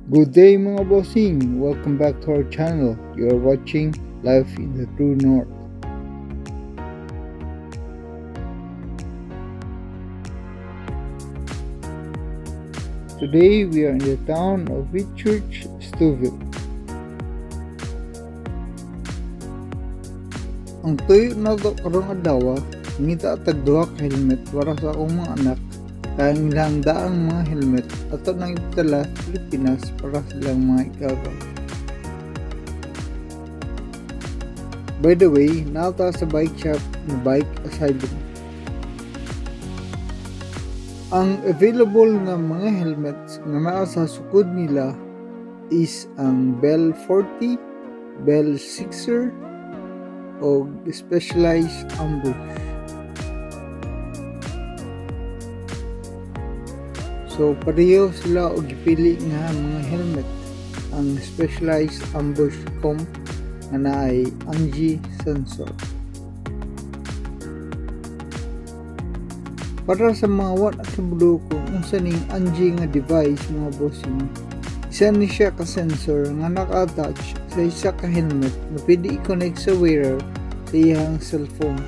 Good day mga bossing! Welcome back to our channel. You are watching Life in the True North. Today we are in the town of Whitchurch, Stouffville. Ang tuyo na ito karong adlaw, ngita tag duha ka helmet para sa akong mga anak. Kaya ilang daang mga helmet ato nang itala sa Pilipinas para silang mga ikaw. By the way, nata sa bike shop na bike asylum. Ang available nga mga helmets nga naa sa sukod nila is ang Bell 40, Bell 6er o Specialized Ambush. So pareho sila og gipili nga mga helmet. Ang Specialized Ambush comp nga naay ANGI sensor. Para sa mga wala kabulo kung unsa ning ANGI nga device mga bossing, isa ni siya ka sensor nga naka-attach sa isa ka helmet na pwede i-connect sa wearer sa iyang cellphone.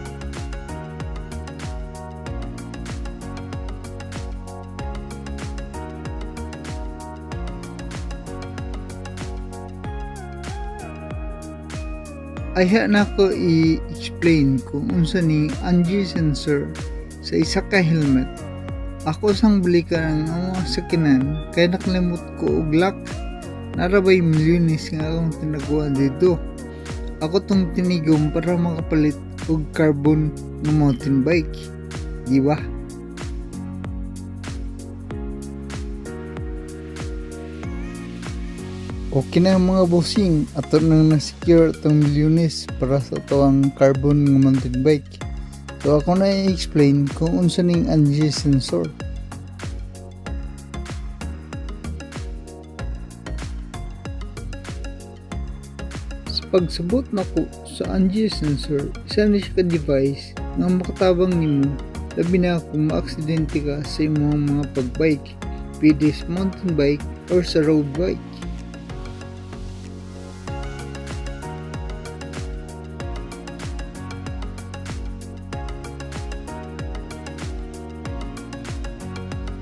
Ayha na ko i-explain kung unsa ni ANGI sensor sa isa ka helmet. Ako sang balikan ang mga sakinan kaya nakalimot ko og lock. Narabay milyones nga akong tinaguan dito. Ako tong tinigom para makapalit og carbon ng mountain bike. Di ba? Okay na mga bossing, ato nang na-secure itong milyones para sa itong carbon ng mountain bike. So ako na i-explain kung unsa ning ANGI sensor. Sa pagsabot nako sa ANGI sensor, isa ni siya ka-device nga makatabang nimo labi na kung maaksidente ka sa imong mga pagbike, pwede sa mountain bike or sa road bike.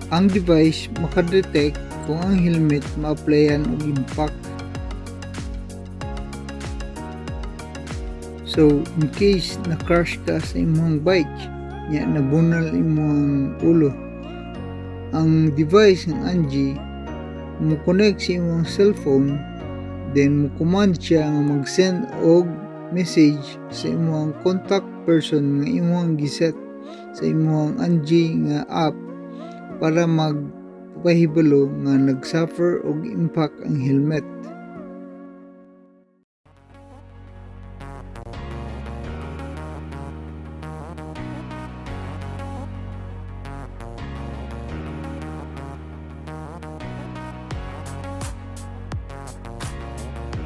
Ang device makadetect kung ang helmet ma-applyan og impact. So, in case na-crash ka sa imong bike, nya nabunal imong ulo, ang device ng ANGI mo connect sa imong cellphone, then mo command siya nga mag-send og message sa imong contact person nga imong giset sa imong ANGI nga app para magpahibalo nga nagsuffer og impact ang helmet.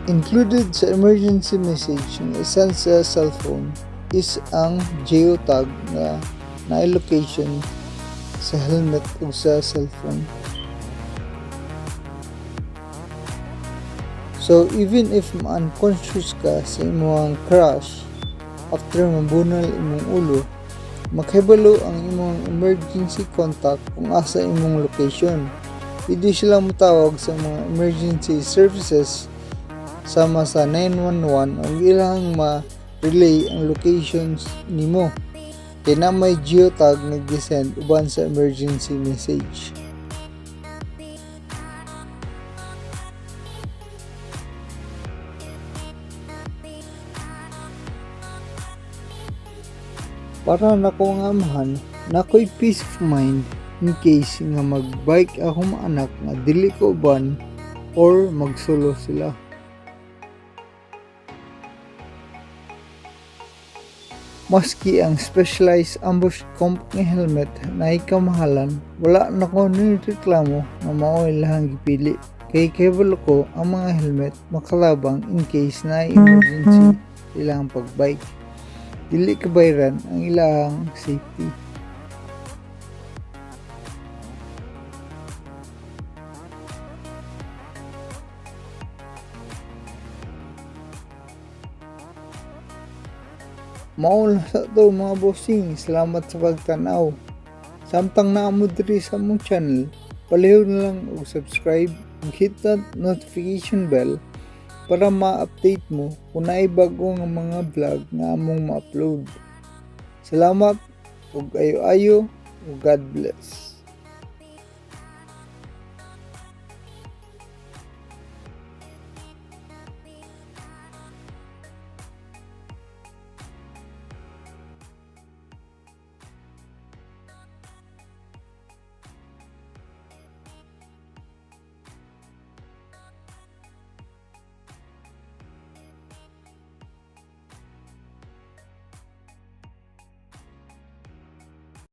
Included sa emergency message nga isend sa cellphone is ang geotag nga na location sa helmet o sa cellphone. So even if unconscious ka sa imong crash after mabunal imong ulo, makahibalo ang imong emergency contact kung asa imong location. Pwede silang matawag sa mga emergency services sama sa 911 ang ilang ma-relay ang locations nimo. Kaya na may geotag nag-send uban sa emergency message. Para na ko nga amahan, nako'y peace of mind in case nga mag-bike ako maanak nga dili ko uban or mag-solo sila. Maski ang Specialized Ambush comp nga helmet na ikamahalan, wala na ko nireklamo na mao'y lahang gipili. Kay kabalo ko ang mga helmet makalabang in case na emergency ilang pagbike. Dili kabayran ang ilang safety. Mao na sa to mga bossing, salamat sa pagtanaw. Samtang naamo diri sa among channel, palihog na lang og subscribe ug hit that notification bell para ma-update mo kung naay bago nga mga vlog nga among ma-upload. Salamat ug ayo-ayo ug God bless.